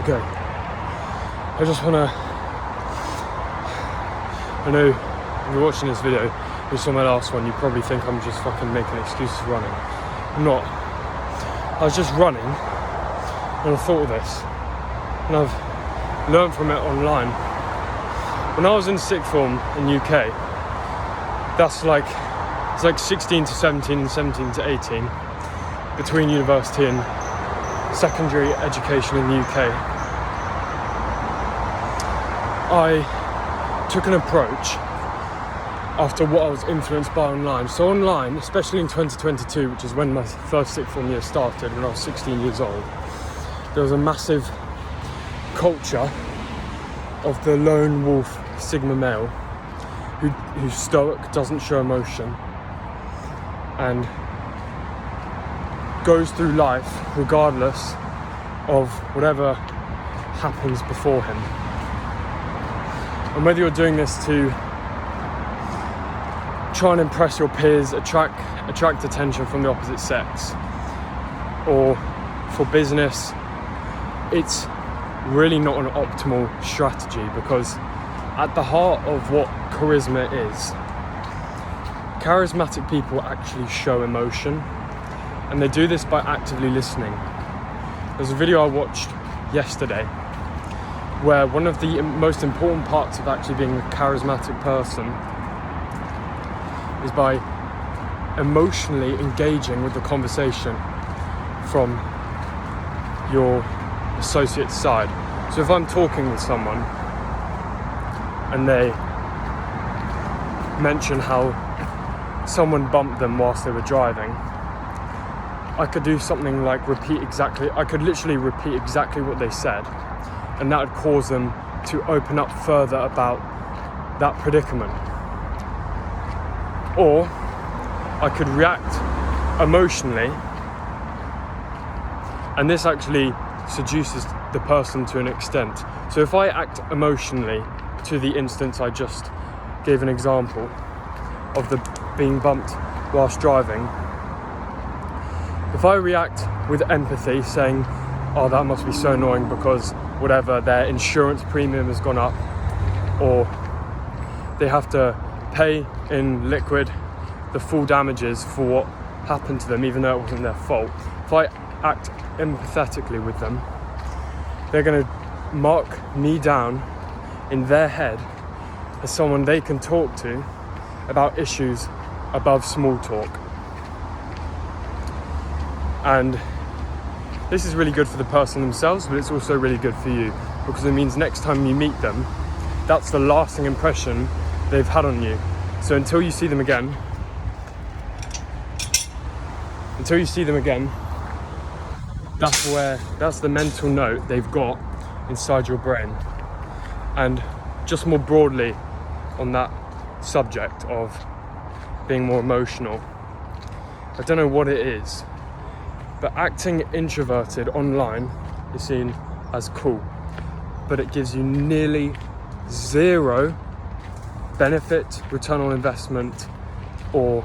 Okay. I just wanna... I know if you're watching this video, you saw my last one, you probably think I'm just fucking making excuses for running. I'm not. I was just running and I thought of this. And I've learned from it online. When I was in sixth form in UK, it's like 16 to 17 and 17 to 18, between university and secondary education in the UK. I took an approach after what I was influenced by online. So online, especially in 2022, which is when my first sixth form year started, when I was 16 years old, there was a massive culture of the lone wolf Sigma male who's stoic, doesn't show emotion, and goes through life regardless of whatever happens before him. And whether you're doing this to try and impress your peers, attract attention from the opposite sex, or for business, it's really not an optimal strategy, because at the heart of what charisma is, charismatic people actually show emotion, and they do this by actively listening. There's a video I watched yesterday where one of the most important parts of actually being a charismatic person is by emotionally engaging with the conversation from your associate's side. So if I'm talking with someone and they mention how someone bumped them whilst they were driving, I could do something like I could literally repeat exactly what they said, and that would cause them to open up further about that predicament. Or I could react emotionally, and this actually seduces the person to an extent. So if I act emotionally to the instance I just gave an example of the being bumped whilst driving, if I react with empathy, saying, oh, that must be so annoying because whatever, their insurance premium has gone up, or they have to pay in liquid the full damages for what happened to them, even though it wasn't their fault. If I act empathetically with them, they're going to mark me down in their head as someone they can talk to about issues above small talk. And this is really good for the person themselves, but it's also really good for you, because it means next time you meet them, that's the lasting impression they've had on you. So until you see them again, that's the mental note they've got inside your brain. And just more broadly on that subject of being more emotional, I don't know what it is, but acting introverted online is seen as cool, but it gives you nearly zero benefit, return on investment, or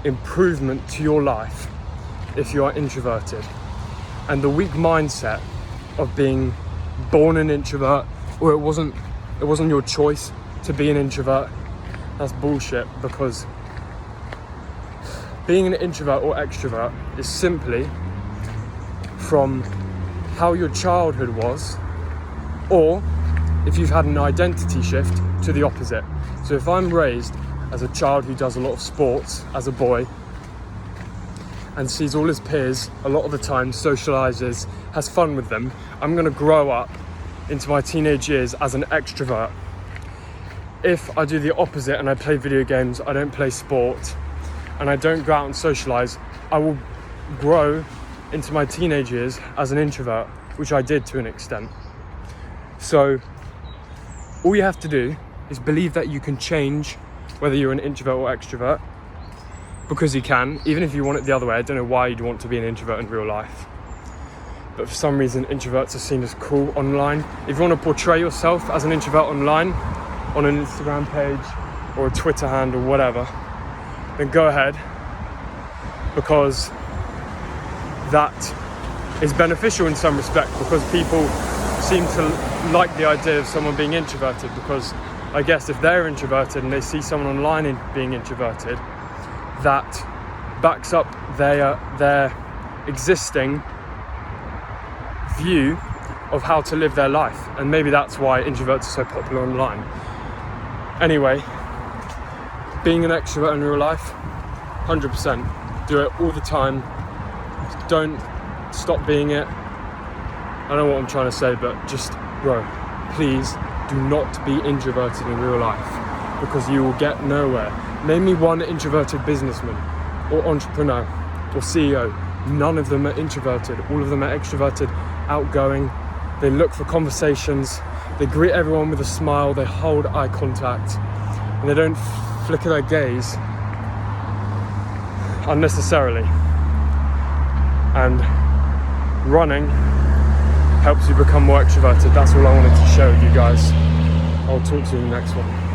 improvement to your life if you are introverted. And the weak mindset of being born an introvert, or it wasn't your choice to be an introvert, that's bullshit, because being an introvert or extrovert is simply from how your childhood was, or if you've had an identity shift to the opposite. So if I'm raised as a child who does a lot of sports as a boy and sees all his peers a lot of the time, socializes, has fun with them, I'm going to grow up into my teenage years as an extrovert. If I do the opposite and I play video games, I don't play sport, and I don't go out and socialize, I will grow into my teenage years as an introvert, which I did to an extent. So all you have to do is believe that you can change whether you're an introvert or extrovert, because you can, even if you want it the other way. I don't know why you'd want to be an introvert in real life, but for some reason introverts are seen as cool online. If you want to portray yourself as an introvert online on an Instagram page or a Twitter handle, whatever, then go ahead, because that is beneficial in some respect, because people seem to like the idea of someone being introverted, because I guess if they're introverted and they see someone online being introverted, that backs up their existing view of how to live their life, and maybe that's why introverts are so popular online. Anyway, being an extrovert in real life, 100%. Do it all the time. Don't stop being it. I don't know what I'm trying to say, but just, bro, please do not be introverted in real life, because you will get nowhere. Name me one introverted businessman or entrepreneur or CEO. None of them are introverted. All of them are extroverted, outgoing. They look for conversations. They greet everyone with a smile. They hold eye contact, and they don't flicker their gaze unnecessarily. And running helps you become more extroverted. That's all I wanted to share with you guys. I'll talk to you in the next one.